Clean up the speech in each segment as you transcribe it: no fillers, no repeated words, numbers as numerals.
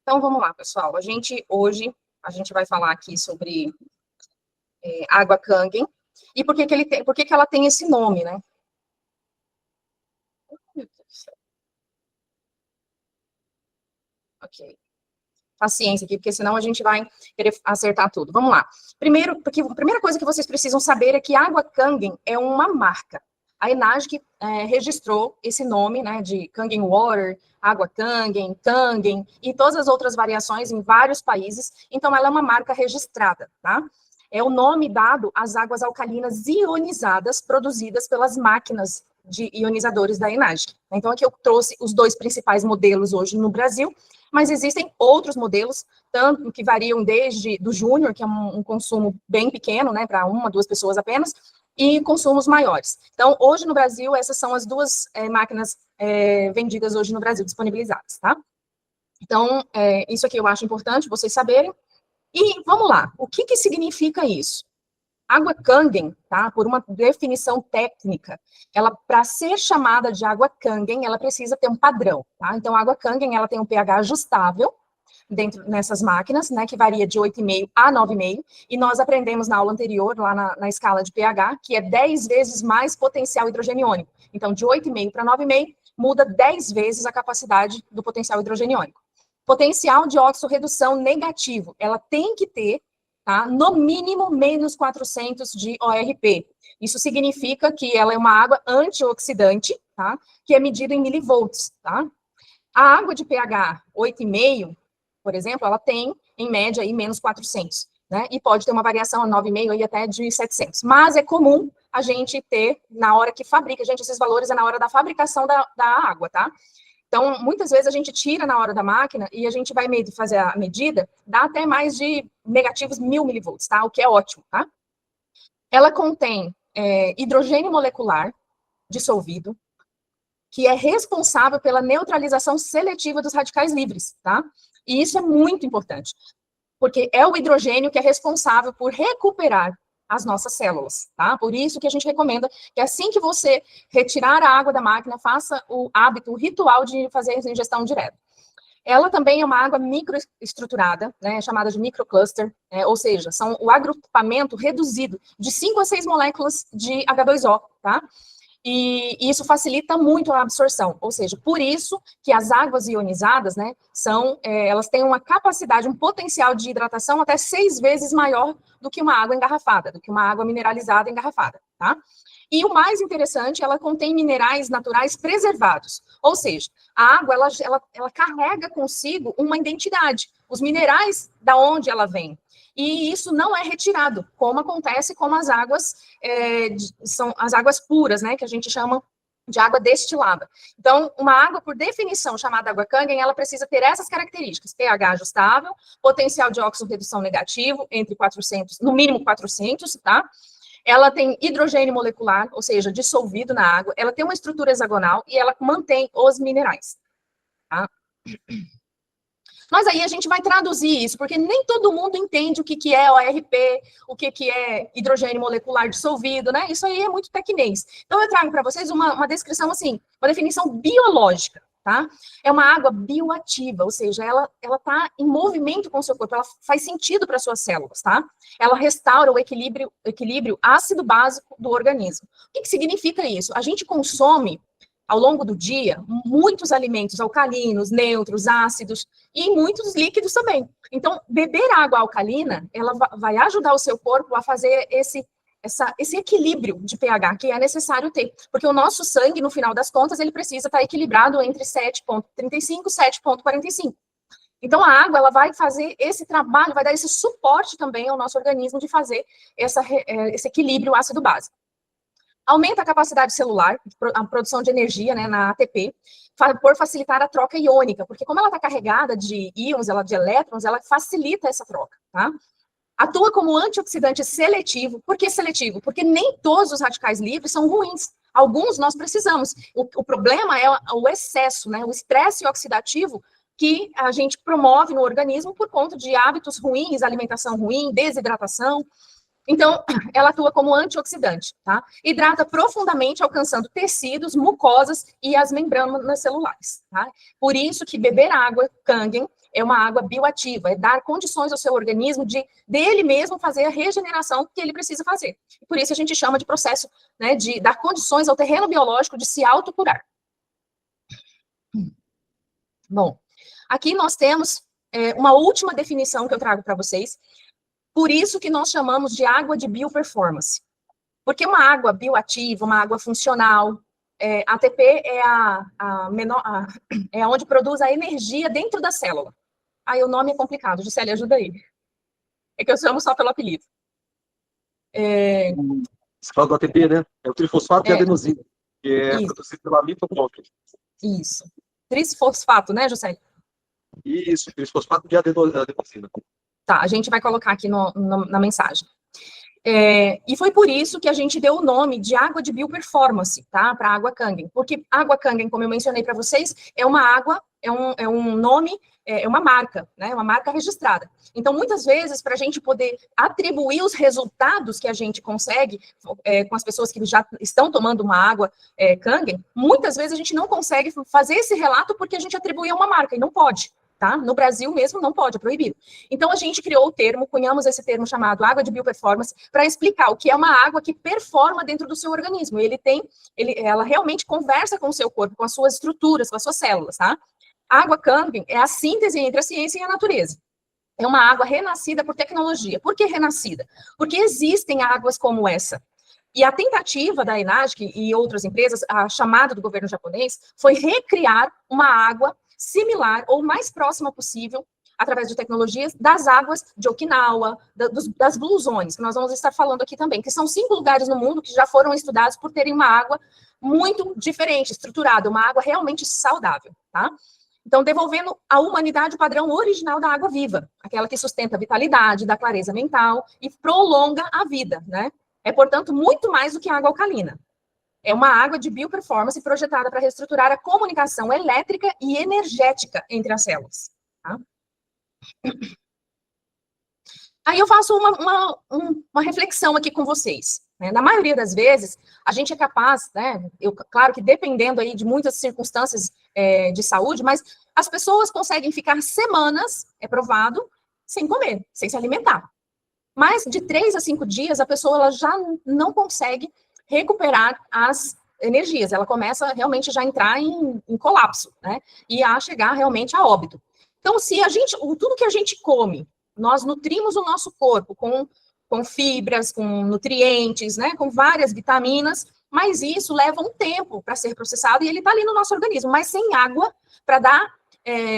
Então, vamos lá, pessoal. Hoje a gente vai falar aqui sobre água Kangen e por que ela tem esse nome, né? Meu Deus do céu. Ok. Paciência aqui, porque senão a gente vai querer acertar tudo. Vamos lá. Primeiro, porque a primeira coisa que vocês precisam saber é que água Kangen é uma marca. A Enagic registrou esse nome, né, de Kangen Water, água Kangen, Kangen, e todas as outras variações em vários países. Então, ela é uma marca registrada, tá? É o nome dado às águas alcalinas ionizadas produzidas pelas máquinas de ionizadores da Enagic. Então, aqui eu trouxe os dois principais modelos hoje no Brasil, mas existem outros modelos, tanto que variam desde do Júnior, que é um consumo bem pequeno, né, para uma, duas pessoas apenas, e consumos maiores. Então, hoje no Brasil, essas são as duas máquinas vendidas hoje no Brasil, disponibilizadas, tá? Então, isso aqui eu acho importante vocês saberem. E vamos lá, o que significa isso? Água Kangen, tá? Por uma definição técnica, ela, para ser chamada de água Kangen, ela precisa ter um padrão, tá? Então, a água Kangen, ela tem um pH ajustável dentro nessas máquinas, né, que varia de 8,5 a 9,5, e nós aprendemos na aula anterior, lá na escala de pH, que é 10 vezes mais potencial hidrogeniônico. Então, de 8,5 para 9,5, muda 10 vezes a capacidade do potencial hidrogeniônico. Potencial de oxorredução negativo, ela tem que ter, tá, no mínimo, menos 400 de ORP. Isso significa que ela é uma água antioxidante, tá, que é medida em milivolts, tá? A água de pH 8,5, por exemplo, ela tem, em média, aí, menos 400, né? E pode ter uma variação a 9,5 e até de 700. Mas é comum a gente ter, na hora que fabrica, gente, esses valores é na hora da fabricação da água, tá? Então, muitas vezes a gente tira na hora da máquina e a gente vai fazer a medida, dá até mais de negativos 1.000 milivolts, tá? O que é ótimo, tá? Ela contém hidrogênio molecular dissolvido, que é responsável pela neutralização seletiva dos radicais livres, tá? E isso é muito importante, porque é o hidrogênio que é responsável por recuperar as nossas células, tá? Por isso que a gente recomenda que assim que você retirar a água da máquina, faça o hábito, o ritual de fazer a ingestão direta. Ela também é uma água microestruturada, né, chamada de microcluster, ou seja, são o agrupamento reduzido de 5 a 6 moléculas de H2O, tá? E isso facilita muito a absorção, ou seja, por isso que as águas ionizadas, né, elas têm uma capacidade, um potencial de hidratação até 6 vezes maior do que uma água engarrafada, do que uma água mineralizada engarrafada, tá? E o mais interessante, ela contém minerais naturais preservados, ou seja, a água, ela carrega consigo uma identidade, os minerais da onde ela vem, e isso não é retirado, como acontece com as águas, são as águas puras, né, que a gente chama de água destilada. Então, uma água, por definição, chamada água Kangen, ela precisa ter essas características: pH ajustável, potencial de oxorredução negativo, entre 400, no mínimo 400, tá? Ela tem hidrogênio molecular, ou seja, dissolvido na água, ela tem uma estrutura hexagonal e ela mantém os minerais, tá? Mas aí a gente vai traduzir isso, porque nem todo mundo entende o que é ORP, o que é hidrogênio molecular dissolvido, né? Isso aí é muito tecnês. Então, eu trago para vocês uma descrição, assim, uma definição biológica, tá? É uma água bioativa, ou seja, ela está em movimento com o seu corpo, ela faz sentido para suas células, tá? Ela restaura o equilíbrio ácido-básico do organismo. O que significa isso? A gente consome, ao longo do dia, muitos alimentos alcalinos, neutros, ácidos e muitos líquidos também. Então, beber água alcalina, ela vai ajudar o seu corpo a fazer esse equilíbrio de pH que é necessário ter, porque o nosso sangue, no final das contas, ele precisa estar equilibrado entre 7,35 e 7,45. Então, a água, ela vai fazer esse trabalho, vai dar esse suporte também ao nosso organismo de fazer esse equilíbrio ácido-básico. Aumenta a capacidade celular, a produção de energia, né, na ATP, por facilitar a troca iônica, porque como ela está carregada de íons, de elétrons, ela facilita essa troca, tá? Atua como antioxidante seletivo. Por que seletivo? Porque nem todos os radicais livres são ruins. Alguns nós precisamos. O problema é o excesso, né, o estresse oxidativo que a gente promove no organismo por conta de hábitos ruins, alimentação ruim, desidratação. Então, ela atua como antioxidante, tá? Hidrata profundamente, alcançando tecidos, mucosas e as membranas celulares, tá? Por isso que beber água Kangen é uma água bioativa, é dar condições ao seu organismo de dele mesmo fazer a regeneração que ele precisa fazer. Por isso a gente chama de processo, né, de dar condições ao terreno biológico de se autocurar. Bom, aqui nós temos uma última definição que eu trago para vocês. Por isso que nós chamamos de água de bioperformance. Porque uma água bioativa, uma água funcional, ATP é onde produz a energia dentro da célula. Aí o nome é complicado, Gisele, ajuda aí. É que eu chamo só pelo apelido. Você fala do ATP, né? É o trifosfato de adenosina, que é produzido pela mitocôndria. Isso. Trisfosfato, né, José? Isso, trifosfato de adenosina. Tá, a gente vai colocar aqui na mensagem. E foi por isso que a gente deu o nome de água de bioperformance, tá? Para água Kangen. Porque água Kangen, como eu mencionei para vocês, é uma água, é um nome, é uma marca, né? Uma marca registrada. Então, muitas vezes, para a gente poder atribuir os resultados que a gente consegue com as pessoas que já estão tomando uma água Kangen, muitas vezes a gente não consegue fazer esse relato porque a gente atribuiu uma marca, e não pode. Tá? No Brasil mesmo não pode, é proibido. Então a gente criou o termo, cunhamos esse termo chamado água de bioperformance, para explicar o que é uma água que performa dentro do seu organismo. Ela realmente conversa com o seu corpo, com as suas estruturas, com as suas células, tá? A água Kangen é a síntese entre a ciência e a natureza. É uma água renascida por tecnologia. Por que renascida? Porque existem águas como essa. E a tentativa da Enagic e outras empresas, a chamada do governo japonês, foi recriar uma água similar ou mais próxima possível, através de tecnologias, das águas de Okinawa, das Blue Zones, que nós vamos estar falando aqui também, que são 5 lugares no mundo que já foram estudados por terem uma água muito diferente, estruturada, uma água realmente saudável, tá? Então, devolvendo à humanidade o padrão original da água viva, aquela que sustenta a vitalidade, dá clareza mental e prolonga a vida, né? É, portanto, muito mais do que água alcalina. É uma água de bioperformance projetada para reestruturar a comunicação elétrica e energética entre as células. Tá? Aí eu faço uma reflexão aqui com vocês. Né? Na maioria das vezes, a gente é capaz, né? Claro que dependendo aí de muitas circunstâncias de saúde, mas as pessoas conseguem ficar semanas, é provado, sem comer, sem se alimentar. Mas de 3 a 5 dias, a pessoa ela já não consegue recuperar as energias, ela começa realmente já a entrar em colapso, né? E a chegar realmente a óbito. Então, se tudo que a gente come, nós nutrimos o nosso corpo com fibras, com nutrientes, né? Com várias vitaminas, mas isso leva um tempo para ser processado e ele está ali no nosso organismo, mas sem água para dar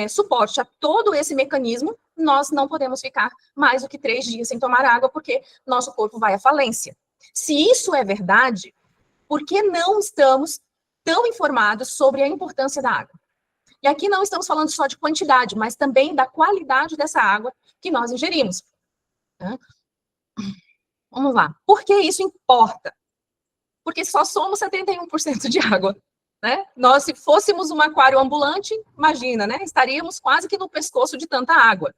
suporte a todo esse mecanismo, nós não podemos ficar mais do que 3 dias sem tomar água, porque nosso corpo vai à falência. Se isso é verdade, por que não estamos tão informados sobre a importância da água? E aqui não estamos falando só de quantidade, mas também da qualidade dessa água que nós ingerimos. Vamos lá. Por que isso importa? Porque só somos 71% de água. Né? Nós, se fôssemos um aquário ambulante, imagina, né? Estaríamos quase que no pescoço de tanta água.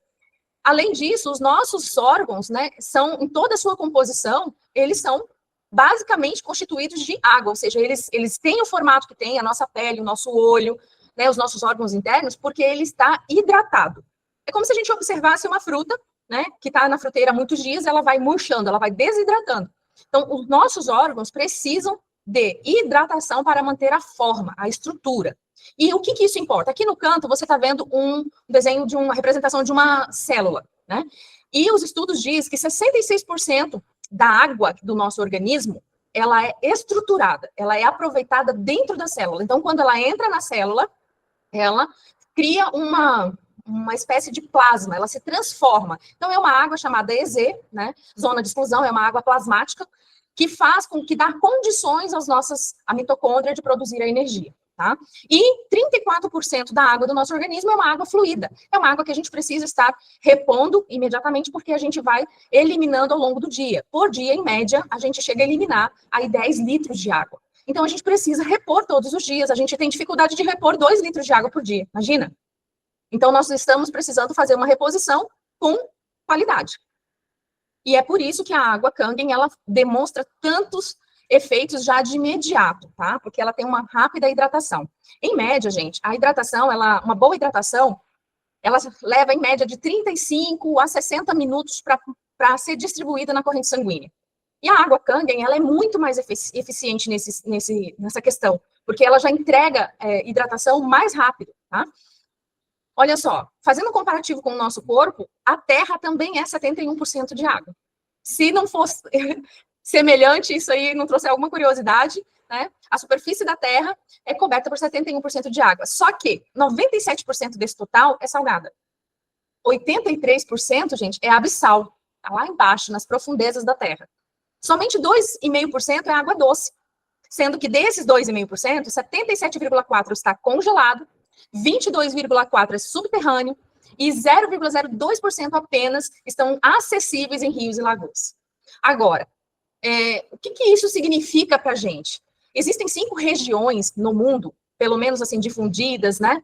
Além disso, os nossos órgãos, né, são, em toda a sua composição, eles são basicamente constituídos de água, ou seja, eles têm o formato que tem, a nossa pele, o nosso olho, né, os nossos órgãos internos, porque ele está hidratado. É como se a gente observasse uma fruta, né, que está na fruteira há muitos dias, ela vai murchando, ela vai desidratando. Então, os nossos órgãos precisam de hidratação para manter a forma, a estrutura. E o que isso importa? Aqui no canto, você está vendo um desenho de uma representação de uma célula, né? E os estudos dizem que 66% da água do nosso organismo, ela é estruturada, ela é aproveitada dentro da célula. Então, quando ela entra na célula, ela cria uma espécie de plasma, ela se transforma. Então, é uma água chamada EZ, né? Zona de exclusão, é uma água plasmática, que faz com que dá condições à mitocôndria de produzir a energia. Tá? E 34% da água do nosso organismo é uma água fluida. É uma água que a gente precisa estar repondo imediatamente, porque a gente vai eliminando ao longo do dia. Por dia, em média, a gente chega a eliminar aí 10 litros de água. Então, a gente precisa repor todos os dias. A gente tem dificuldade de repor 2 litros de água por dia, imagina? Então, nós estamos precisando fazer uma reposição com qualidade. E é por isso que a água Kangen, ela demonstra tantos efeitos já de imediato, tá? Porque ela tem uma rápida hidratação. Em média, gente, a hidratação, uma boa hidratação, ela leva em média de 35 a 60 minutos para ser distribuída na corrente sanguínea. E a água Kangen, ela é muito mais eficiente nessa questão, porque ela já entrega hidratação mais rápido, tá? Olha só, fazendo um comparativo com o nosso corpo, a Terra também é 71% de água. Se não fosse semelhante, isso aí não trouxe alguma curiosidade, né? A superfície da Terra é coberta por 71% de água. Só que 97% desse total é salgada. 83%, gente, é abissal. Tá lá embaixo, nas profundezas da Terra. Somente 2,5% é água doce. Sendo que desses 2,5%, 77,4% está congelado, 22,4% é subterrâneo e 0,02% apenas estão acessíveis em rios e lagoas. Agora, o que isso significa para a gente? Existem 5 regiões no mundo, pelo menos assim difundidas, né,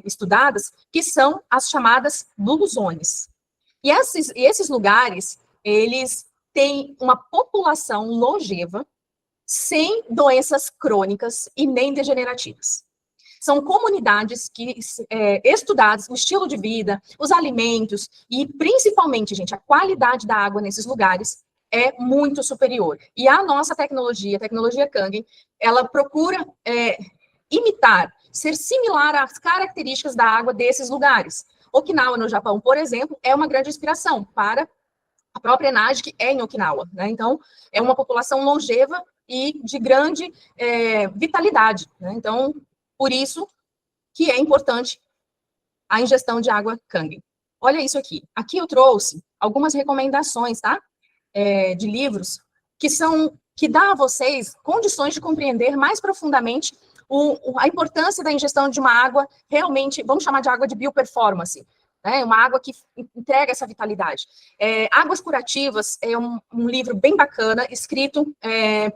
estudadas, que são as chamadas Blue Zones. E esses lugares, eles têm uma população longeva, sem doenças crônicas e nem degenerativas. São comunidades que estudadas, o estilo de vida, os alimentos e, principalmente, gente, a qualidade da água nesses lugares é muito superior. E a nossa tecnologia, a tecnologia Kangen, ela procura imitar, ser similar às características da água desses lugares. Okinawa, no Japão, por exemplo, é uma grande inspiração para a própria Enage, que é em Okinawa, né? Então, é uma população longeva e de grande vitalidade, né? Então, por isso que é importante a ingestão de água Kangen. Olha isso aqui. Aqui eu trouxe algumas recomendações, tá? De livros que dá a vocês condições de compreender mais profundamente a importância da ingestão de uma água realmente, vamos chamar de água de bioperformance, né? Uma água que entrega essa vitalidade. Águas Curativas é um livro bem bacana, escrito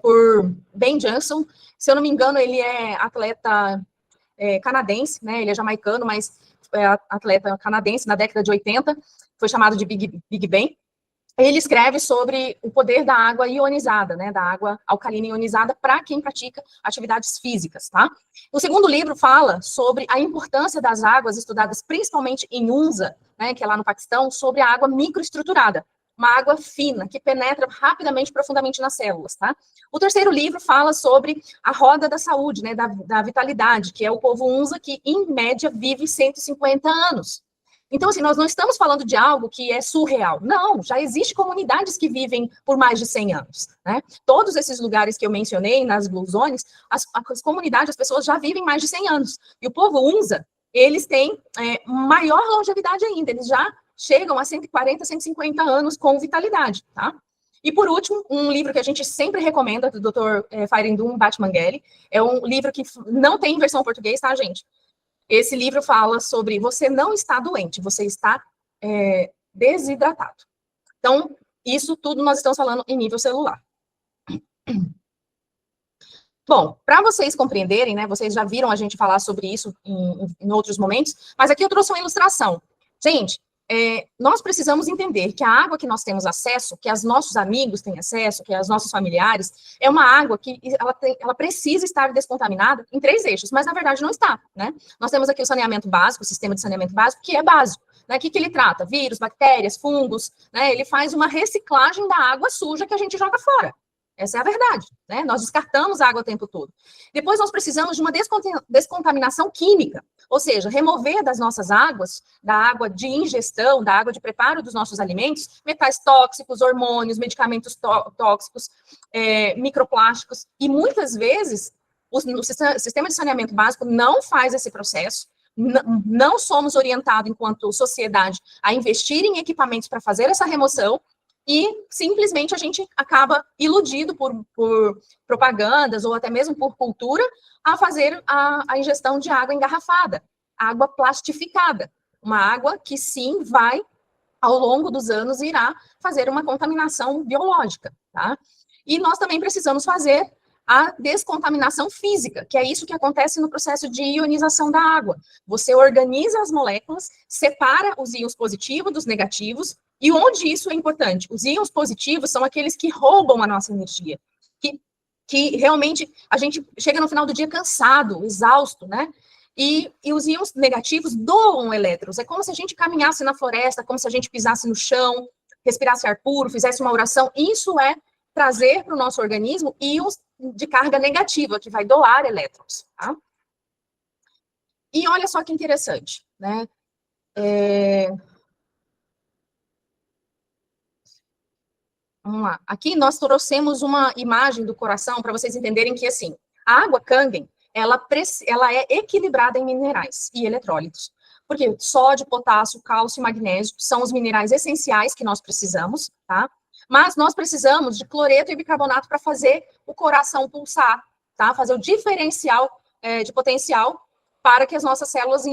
por Ben Johnson. Se eu não me engano, ele é atleta canadense, né? Ele é jamaicano, mas é atleta canadense na década de 80, foi chamado de Big Ben. Ele escreve sobre o poder da água ionizada, né, da água alcalina ionizada para quem pratica atividades físicas, tá? O segundo livro fala sobre a importância das águas estudadas principalmente em Unza, né, que é lá no Paquistão, sobre a água microestruturada, uma água fina, que penetra rapidamente, profundamente nas células, tá? O terceiro livro fala sobre a roda da saúde, né, da vitalidade, que é o povo Unza, que, em média, vive 150 anos. Então, assim, nós não estamos falando de algo que é surreal. Não, já existem comunidades que vivem por mais de 100 anos, né? Todos esses lugares que eu mencionei, nas Blue Zones, as comunidades, as pessoas já vivem mais de 100 anos. E o povo Unza, eles têm maior longevidade ainda, eles já chegam a 140, 150 anos com vitalidade, tá? E, por último, um livro que a gente sempre recomenda, do Dr. Fairindum Batmanghelidj, é um livro que não tem versão em português, tá, gente? Esse livro fala sobre você não está doente, você está desidratado. Então, isso tudo nós estamos falando em nível celular. Bom, para vocês compreenderem, né, vocês já viram a gente falar sobre isso em outros momentos, mas aqui eu trouxe uma ilustração. Gente, nós precisamos entender que a água que nós temos acesso, que os nossos amigos têm acesso, que os nossos familiares, é uma água que ela precisa estar descontaminada em 3 eixos, mas na verdade não está, né? Nós temos aqui o saneamento básico, o sistema de saneamento básico, que é básico, né? O que ele trata? Vírus, bactérias, fungos, né? Ele faz uma reciclagem da água suja que a gente joga fora. Essa é a verdade, né? Nós descartamos a água o tempo todo. Depois nós precisamos de uma descontaminação química, ou seja, remover das nossas águas, da água de ingestão, da água de preparo dos nossos alimentos, metais tóxicos, hormônios, medicamentos tóxicos, microplásticos, e muitas vezes o sistema de saneamento básico não faz esse processo, não somos orientados enquanto sociedade a investir em equipamentos para fazer essa remoção, e simplesmente a gente acaba iludido por propagandas ou até mesmo por cultura a fazer a ingestão de água engarrafada, água plastificada, uma água que sim vai, ao longo dos anos, irá fazer uma contaminação biológica, tá? E nós também precisamos fazer a descontaminação física, que é isso que acontece no processo de ionização da água. Você organiza as moléculas, separa os íons positivos dos negativos, E onde isso é importante? Os íons positivos são aqueles que roubam a nossa energia, que realmente a gente chega no final do dia cansado, exausto, né? E os íons negativos doam elétrons. É como se a gente caminhasse na floresta, como se a gente pisasse no chão, respirasse ar puro, fizesse uma oração. Isso é trazer para o nosso organismo íons de carga negativa, que vai doar elétrons, tá? E olha só que interessante, né? Vamos lá. Aqui nós trouxemos uma imagem do coração para vocês entenderem que, assim, a água Kangen, ela é equilibrada em minerais e eletrólitos. Porque sódio, potássio, cálcio e magnésio são os minerais essenciais que nós precisamos, tá? Mas nós precisamos de cloreto e bicarbonato para fazer o coração pulsar, tá? Fazer o diferencial de potencial para que as nossas células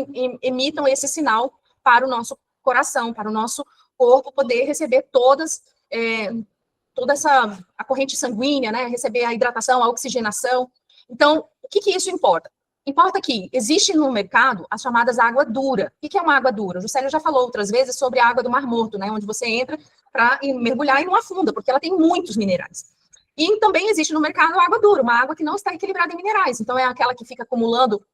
emitam esse sinal para o nosso coração, para o nosso corpo poder receber toda a corrente sanguínea, né, receber a hidratação, a oxigenação. Então, o que isso importa? Importa que existe no mercado as chamadas água dura. O que é uma água dura? O Juscelio já falou outras vezes sobre a água do Mar Morto, né, onde você entra para mergulhar e não afunda, porque ela tem muitos minerais. E também existe no mercado a água dura, uma água que não está equilibrada em minerais. Então, é aquela que fica acumulando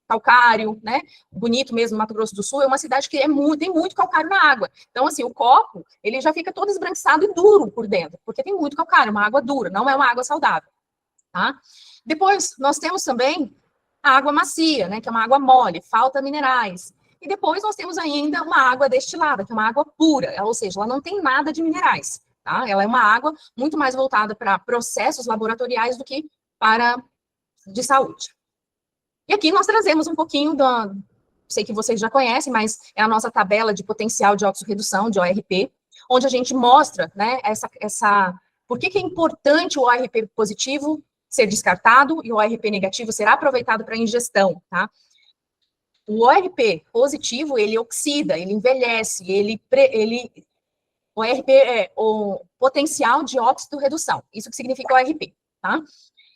calcário, né? Bonito mesmo, Mato Grosso do Sul, é uma cidade que tem muito calcário na água. Então, assim, o copo, ele já fica todo esbranquiçado e duro por dentro, porque tem muito calcário, uma água dura, não é uma água saudável, tá? Depois, nós temos também a água macia, né? Que é uma água mole, falta minerais. E depois nós temos ainda uma água destilada, que é uma água pura, ou seja, ela não tem nada de minerais, tá? Ela é uma água muito mais voltada para processos laboratoriais do que para de saúde. E aqui nós trazemos um pouquinho sei que vocês já conhecem, mas é a nossa tabela de potencial de oxirredução, de ORP, onde a gente mostra, né, por que é importante o ORP positivo ser descartado e o ORP negativo ser aproveitado para ingestão, tá? O ORP positivo, ele oxida, ele envelhece, o ORP é o potencial de oxidorredução, isso que significa ORP, tá?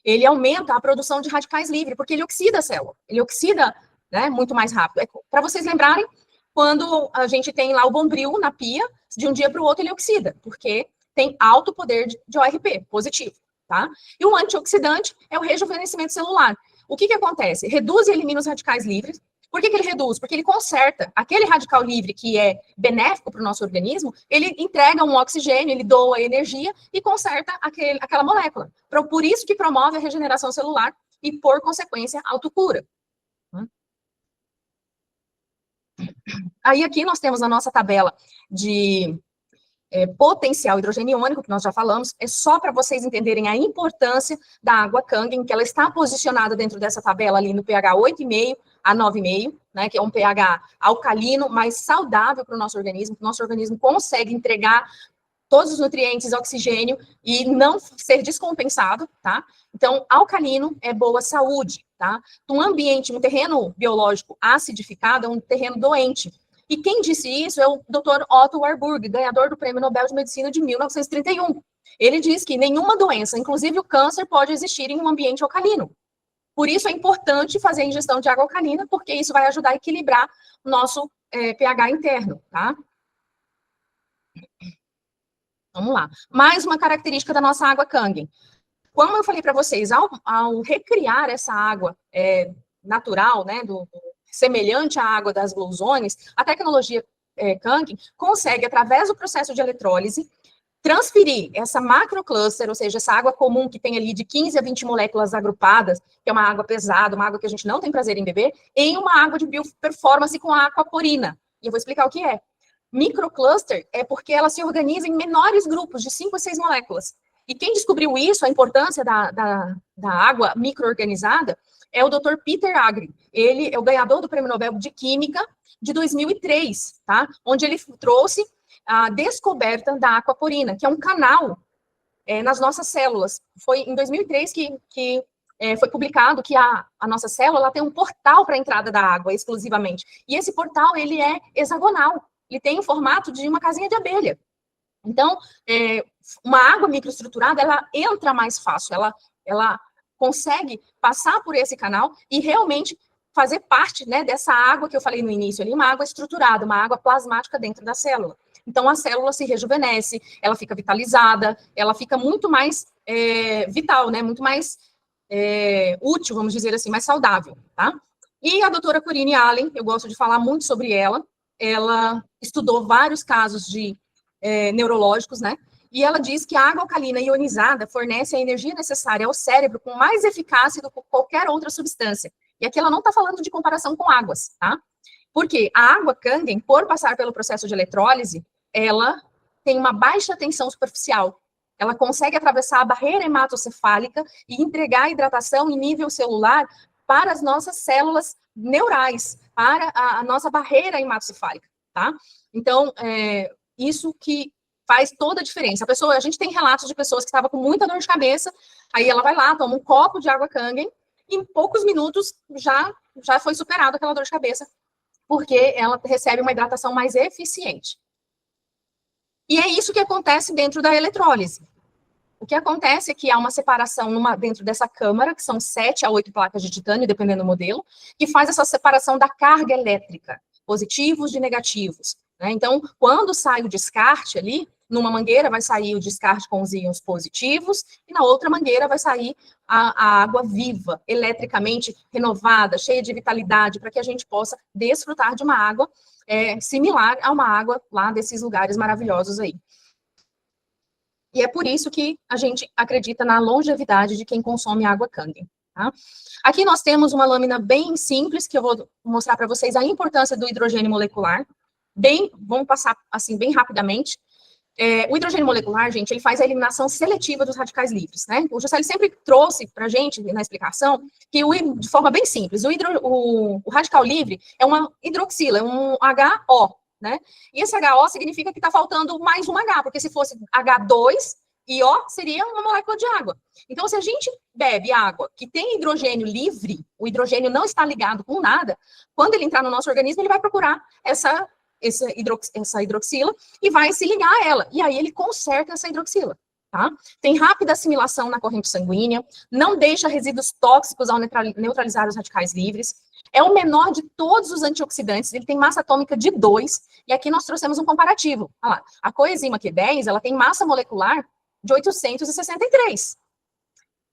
Ele aumenta a produção de radicais livres, porque ele oxida a célula, ele oxida, né, muito mais rápido. Para vocês lembrarem, quando a gente tem lá o Bombril na pia, de um dia para o outro ele oxida, porque tem alto poder de ORP, positivo, tá? E o antioxidante é o rejuvenescimento celular. O que acontece? Reduz e elimina os radicais livres. Por que ele reduz? Porque ele conserta aquele radical livre que é benéfico para o nosso organismo, ele entrega um oxigênio, ele doa energia e conserta aquela molécula. Por isso que promove a regeneração celular e, por consequência, a autocura. Aí aqui nós temos a nossa tabela de potencial hidrogênio iônico, que nós já falamos, é só para vocês entenderem a importância da água Kangen, que ela está posicionada dentro dessa tabela ali no pH 8,5 a 9,5, né, que é um pH alcalino, mais saudável para o nosso organismo, que o nosso organismo consegue entregar todos os nutrientes, oxigênio, e não ser descompensado, tá? Então, alcalino é boa saúde, tá? Um ambiente, um terreno biológico acidificado é um terreno doente. E quem disse isso é o Dr. Otto Warburg, ganhador do Prêmio Nobel de Medicina de 1931. Ele diz que nenhuma doença, inclusive o câncer, pode existir em um ambiente alcalino. Por isso é importante fazer a ingestão de água alcalina, porque isso vai ajudar a equilibrar o nosso pH interno, tá? Vamos lá. Mais uma característica da nossa água Kangen. Como eu falei para vocês, ao recriar essa água natural, né, semelhante à água das Blue Zones, a tecnologia Kangen consegue, através do processo de eletrólise, transferir essa macrocluster, ou seja, essa água comum que tem ali de 15 a 20 moléculas agrupadas, que é uma água pesada, uma água que a gente não tem prazer em beber, em uma água de bioperformance com a aquaporina. E eu vou explicar o que é. Microcluster é porque ela se organiza em menores grupos de 5 a 6 moléculas. E quem descobriu isso, a importância da água microorganizada, é o Dr. Peter Agri. Ele é o ganhador do Prêmio Nobel de Química de 2003, tá? Onde ele trouxe a descoberta da aquaporina, que é um canal nas nossas células. Foi em 2003 que foi publicado que a nossa célula ela tem um portal para a entrada da água, exclusivamente. E esse portal, ele é hexagonal. Ele tem o formato de uma casinha de abelha. Então, uma água microestruturada, ela entra mais fácil, ela consegue passar por esse canal e realmente fazer parte, né, dessa água que eu falei no início ali, uma água estruturada, uma água plasmática dentro da célula. Então, a célula se rejuvenesce, ela fica vitalizada, ela fica muito mais vital, né, muito mais útil, vamos dizer assim, mais saudável, tá? E a doutora Corinne Allen, eu gosto de falar muito sobre ela estudou vários casos de neurológicos, né? E ela diz que a água alcalina ionizada fornece a energia necessária ao cérebro com mais eficácia do que qualquer outra substância. E aqui ela não está falando de comparação com águas, tá? Porque a água Kangen, por passar pelo processo de eletrólise, ela tem uma baixa tensão superficial. Ela consegue atravessar a barreira hematocefálica e entregar a hidratação em nível celular para as nossas células neurais, para a nossa barreira hematocefálica, tá? Então, isso que faz toda a diferença. A gente tem relatos de pessoas que estavam com muita dor de cabeça, aí ela vai lá, toma um copo de água Kangen, e em poucos minutos já foi superada aquela dor de cabeça, porque ela recebe uma hidratação mais eficiente. E é isso que acontece dentro da eletrólise. O que acontece é que há uma separação dentro dessa câmara, que são 7 a 8 placas de titânio, dependendo do modelo, que faz essa separação da carga elétrica, positivos de negativos, né? Então, quando sai o descarte ali, numa mangueira vai sair o descarte com os íons positivos, e na outra mangueira vai sair a água viva, eletricamente renovada, cheia de vitalidade, para que a gente possa desfrutar de uma água similar a uma água lá desses lugares maravilhosos aí. E é por isso que a gente acredita na longevidade de quem consome água Kangen, tá? Aqui nós temos uma lâmina bem simples, que eu vou mostrar para vocês a importância do hidrogênio molecular. Vamos passar assim bem rapidamente. O hidrogênio molecular, gente, ele faz a eliminação seletiva dos radicais livres, né? O Juscelio sempre trouxe para a gente, na explicação, que de forma bem simples, o radical livre é uma hidroxila, é um HO, né? E esse HO significa que está faltando mais um H, porque se fosse H2 e O, seria uma molécula de água. Então, se a gente bebe água que tem hidrogênio livre, o hidrogênio não está ligado com nada, quando ele entrar no nosso organismo, ele vai procurar essa hidroxila e vai se ligar a ela. E aí ele conserta essa hidroxila, tá? Tem rápida assimilação na corrente sanguínea, não deixa resíduos tóxicos ao neutralizar os radicais livres, é o menor de todos os antioxidantes, ele tem massa atômica de 2, e aqui nós trouxemos um comparativo. Olha lá, a coenzima Q10, ela tem massa molecular de 863.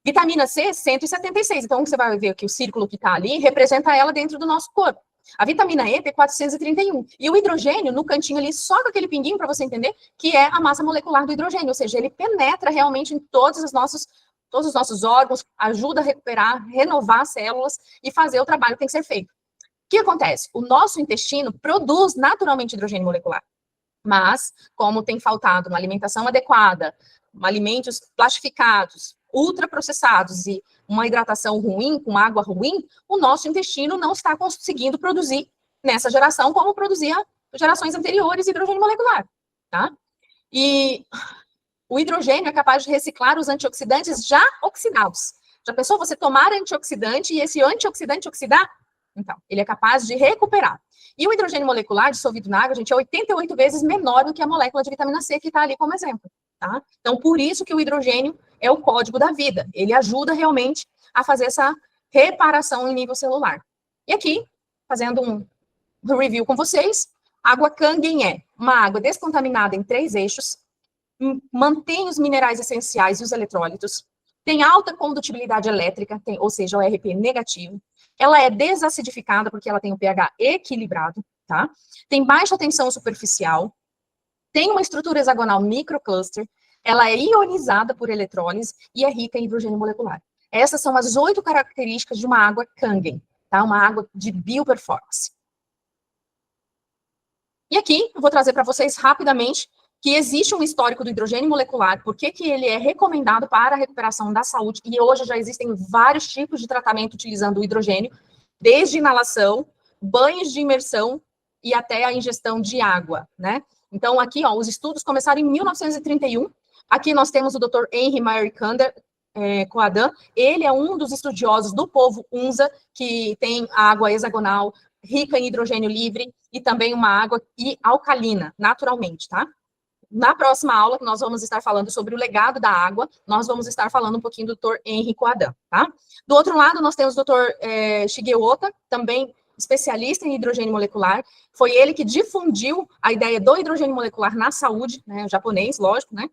Vitamina C, 176. Então, você vai ver que o círculo que está ali representa ela dentro do nosso corpo. A vitamina E tem 431. E o hidrogênio, no cantinho ali, só com aquele pinguinho, para você entender, que é a massa molecular do hidrogênio. Ou seja, ele penetra realmente em todos os nossos órgãos, ajuda a recuperar, renovar as células e fazer o trabalho que tem que ser feito. O que acontece? O nosso intestino produz naturalmente hidrogênio molecular. Mas, como tem faltado uma alimentação adequada, alimentos plastificados, ultraprocessados e uma hidratação ruim, com água ruim, o nosso intestino não está conseguindo produzir nessa geração como produzia gerações anteriores hidrogênio molecular, tá? E o hidrogênio é capaz de reciclar os antioxidantes já oxidados. Já pensou você tomar antioxidante e esse antioxidante oxidar? Então, ele é capaz de recuperar. E o hidrogênio molecular dissolvido na água, gente, é 88 vezes menor do que a molécula de vitamina C que está ali como exemplo, tá? Então, por isso que o hidrogênio é o código da vida. Ele ajuda realmente a fazer essa reparação em nível celular. E aqui, fazendo um review com vocês, a água Kangen é uma água descontaminada em 3 eixos, mantém os minerais essenciais e os eletrólitos, tem alta condutibilidade elétrica, ou seja, o RP negativo, ela é desacidificada porque ela tem o pH equilibrado, tá? Tem baixa tensão superficial, tem uma estrutura hexagonal microcluster, ela é ionizada por eletrólise e é rica em hidrogênio molecular. Essas são as 8 características de uma água Kangen, tá? Uma água de bioperformance. E aqui, eu vou trazer para vocês rapidamente que existe um histórico do hidrogênio molecular, por que ele é recomendado para a recuperação da saúde, e hoje já existem vários tipos de tratamento utilizando o hidrogênio, desde inalação, banhos de imersão e até a ingestão de água, né? Então, aqui, ó, os estudos começaram em 1931, aqui nós temos o Dr. Henry Mary Coadan, ele é um dos estudiosos do povo Hunza, que tem água hexagonal, rica em hidrogênio livre, e também uma água alcalina, naturalmente, tá? na próxima aula, que nós vamos estar falando sobre o legado da água, nós vamos estar falando um pouquinho do Dr. Enrico Adam, tá? Do outro lado, nós temos o Dr. Shigeo Ota, também especialista em hidrogênio molecular. Foi ele que difundiu a ideia do hidrogênio molecular na saúde, né? O japonês, lógico, né?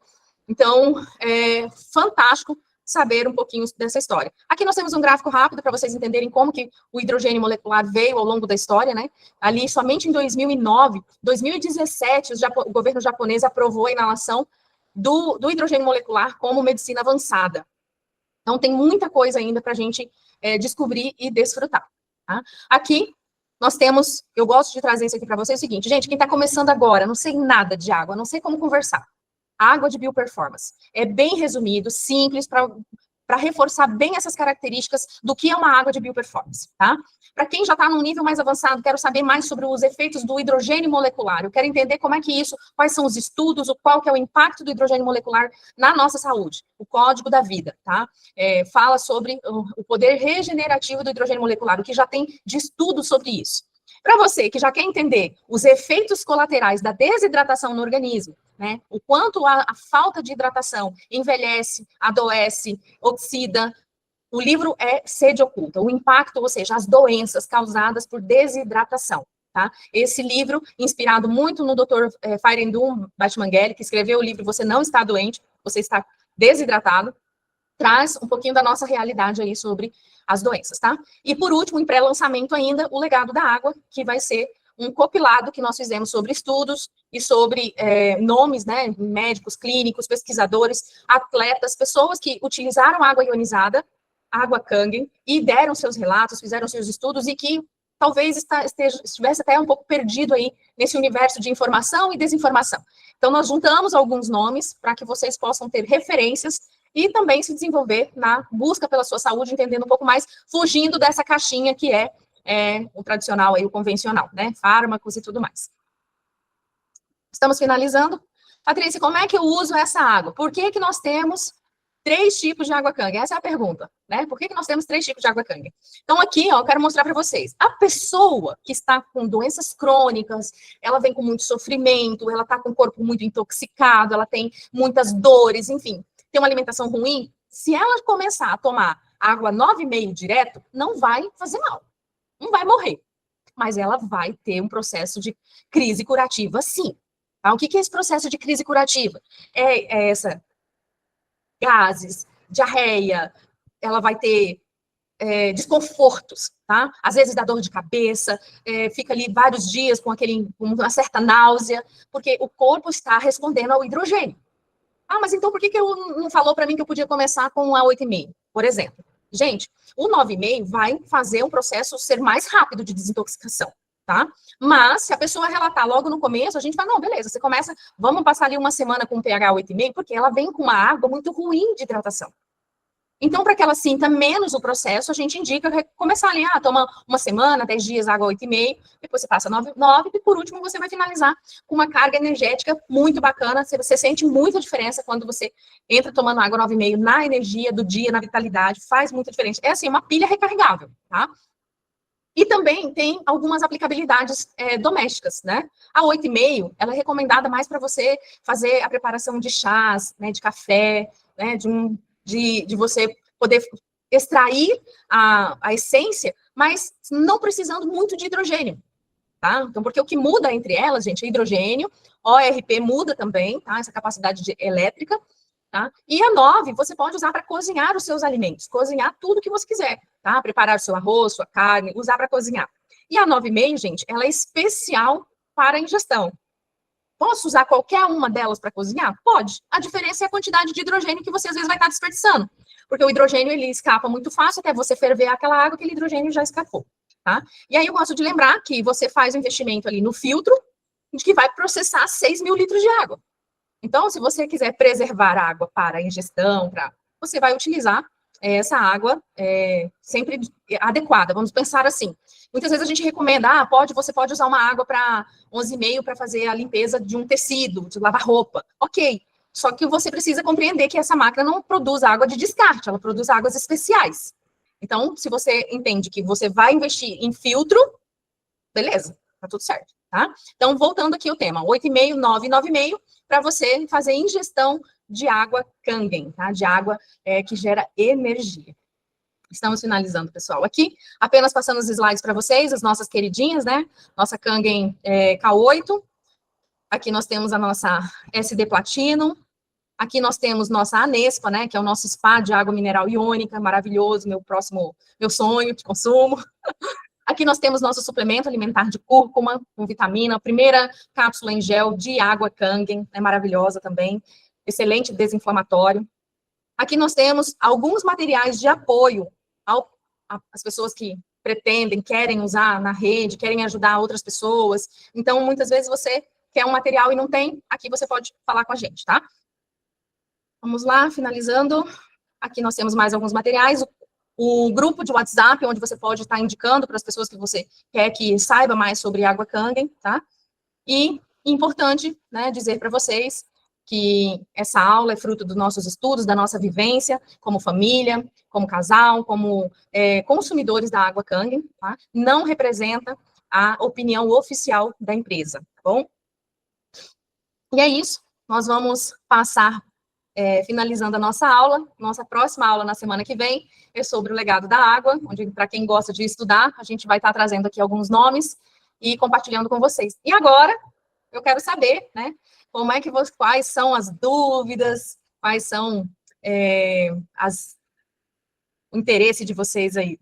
Então, é fantástico saber um pouquinho dessa história. Aqui nós temos um gráfico rápido para vocês entenderem como que o hidrogênio molecular veio ao longo da história, né? Ali, somente em 2009, 2017, o governo japonês aprovou a inalação do hidrogênio molecular como medicina avançada. Então, tem muita coisa ainda para a gente descobrir e desfrutar. Tá? Aqui, nós temos, eu gosto de trazer isso aqui para vocês, é o seguinte, gente, quem está começando agora, não sei nada de água, não sei como conversar. Água de bioperformance. É bem resumido, simples, para reforçar bem essas características do que é uma água de bioperformance, tá? Para quem já está num nível mais avançado, quero saber mais sobre os efeitos do hidrogênio molecular. Eu quero entender como é que isso, quais são os estudos, qual que é o impacto do hidrogênio molecular na nossa saúde. O código da vida, tá? Fala sobre o poder regenerativo do hidrogênio molecular, o que já tem de estudo sobre isso. Para você que já quer entender os efeitos colaterais da desidratação no organismo, né? O quanto a falta de hidratação envelhece, adoece, oxida. O livro é Sede Oculta, o impacto, ou seja, as doenças causadas por desidratação. Tá? Esse livro, inspirado muito no Dr. Feirendum Batmanghelli, que escreveu o livro Você Não Está Doente, Você Está Desidratado, traz um pouquinho da nossa realidade aí sobre as doenças, tá? E por último, em pré-lançamento ainda, o legado da água, que vai ser um compilado que nós fizemos sobre estudos e sobre nomes, né, médicos, clínicos, pesquisadores, atletas, pessoas que utilizaram água ionizada, água Kangen, e deram seus relatos, fizeram seus estudos, e que talvez estivesse até um pouco perdido aí nesse universo de informação e desinformação. Então, nós juntamos alguns nomes para que vocês possam ter referências e também se desenvolver na busca pela sua saúde, entendendo um pouco mais, fugindo dessa caixinha que é o tradicional, aí, o convencional, né? Fármacos e tudo mais. Estamos finalizando. Patrícia, como é que eu uso essa água? Por que que nós temos 3 tipos de água Kangen? Essa é a pergunta, né? Por que que nós temos 3 tipos de água Kangen? Então, aqui, ó, eu quero mostrar para vocês. A pessoa que está com doenças crônicas, ela vem com muito sofrimento, ela está com o corpo muito intoxicado, ela tem muitas dores, enfim, tem uma alimentação ruim, se ela começar a tomar água 9,5 direto, não vai fazer mal. Não vai morrer, mas ela vai ter um processo de crise curativa, sim. Tá? O que é esse processo de crise curativa? É essa gases, diarreia, ela vai ter desconfortos, tá? Às vezes dá dor de cabeça, fica ali vários dias com uma certa náusea, porque o corpo está respondendo ao hidrogênio. Ah, mas então por que eu não falou para mim que eu podia começar com a 8,5, por exemplo? Gente, o 9,5 vai fazer um processo ser mais rápido de desintoxicação, tá? Mas, se a pessoa relatar logo no começo, a gente fala, não, beleza, você começa, vamos passar ali uma semana com pH 8,5, porque ela vem com uma água muito ruim de hidratação. Então, para que ela sinta menos o processo, a gente indica começar ali, toma uma semana, 10 dias, água 8,5, depois você passa 9, e por último você vai finalizar com uma carga energética muito bacana, você sente muita diferença quando você entra tomando água 9,5 na energia do dia, na vitalidade, faz muita diferença. É assim, uma pilha recarregável, tá? E também tem algumas aplicabilidades domésticas, né? A 8,5, ela é recomendada mais para você fazer a preparação de chás, né, de café, né, de você poder extrair a essência, mas não precisando muito de hidrogênio, tá? Então, porque o que muda entre elas, gente, é hidrogênio, ORP muda também, tá? Essa capacidade elétrica, tá? E a 9, você pode usar para cozinhar os seus alimentos, cozinhar tudo que você quiser, tá? Preparar o seu arroz, sua carne, usar para cozinhar. E a 9,5, gente, ela é especial para a ingestão. Posso usar qualquer uma delas para cozinhar? Pode. A diferença é a quantidade de hidrogênio que você, às vezes, vai estar desperdiçando. Porque o hidrogênio, ele escapa muito fácil, até você ferver aquela água, aquele hidrogênio já escapou, tá? E aí, eu gosto de lembrar que você faz o investimento ali no filtro, que vai processar 6.000 litros de água. Então, se você quiser preservar a água para a ingestão, você vai utilizar essa água sempre adequada. Vamos pensar assim. Muitas vezes a gente recomenda, você pode usar uma água para 11,5 para fazer a limpeza de um tecido, de lavar roupa. Ok, só que você precisa compreender que essa máquina não produz água de descarte, ela produz águas especiais. Então, se você entende que você vai investir em filtro, beleza, tá tudo certo. tá? Então, voltando aqui ao tema, 8,5, 9, 9,5, para você fazer ingestão de água Kangen, tá? De água que gera energia. Estamos finalizando, pessoal. Aqui, apenas passando os slides para vocês, as nossas queridinhas, né? Nossa Kangen K8. Aqui nós temos a nossa SD Platinum. Aqui nós temos nossa Anespa, né? Que é o nosso spa de água mineral iônica, maravilhoso, meu sonho de consumo. Aqui nós temos nosso suplemento alimentar de cúrcuma, com vitamina, primeira cápsula em gel de água Kangen, é maravilhosa também, excelente desinflamatório. Aqui nós temos alguns materiais de apoio às pessoas que pretendem, querem usar na rede, querem ajudar outras pessoas. Então, muitas vezes você quer um material e não tem, aqui você pode falar com a gente, tá? Vamos lá, finalizando. Aqui nós temos mais alguns materiais. O grupo de WhatsApp, onde você pode estar indicando para as pessoas que você quer que saiba mais sobre água Kangen, tá? E importante, né, dizer para vocês que essa aula é fruto dos nossos estudos, da nossa vivência como família, como casal, como consumidores da água Kangen, tá? Não representa a opinião oficial da empresa, tá bom? E é isso, nós vamos passar, finalizando a nossa aula. Nossa próxima aula na semana que vem é sobre o legado da água, onde, para quem gosta de estudar, a gente vai estar trazendo aqui alguns nomes e compartilhando com vocês. E agora, eu quero saber, né, quais são as dúvidas, quais são o interesse de vocês aí.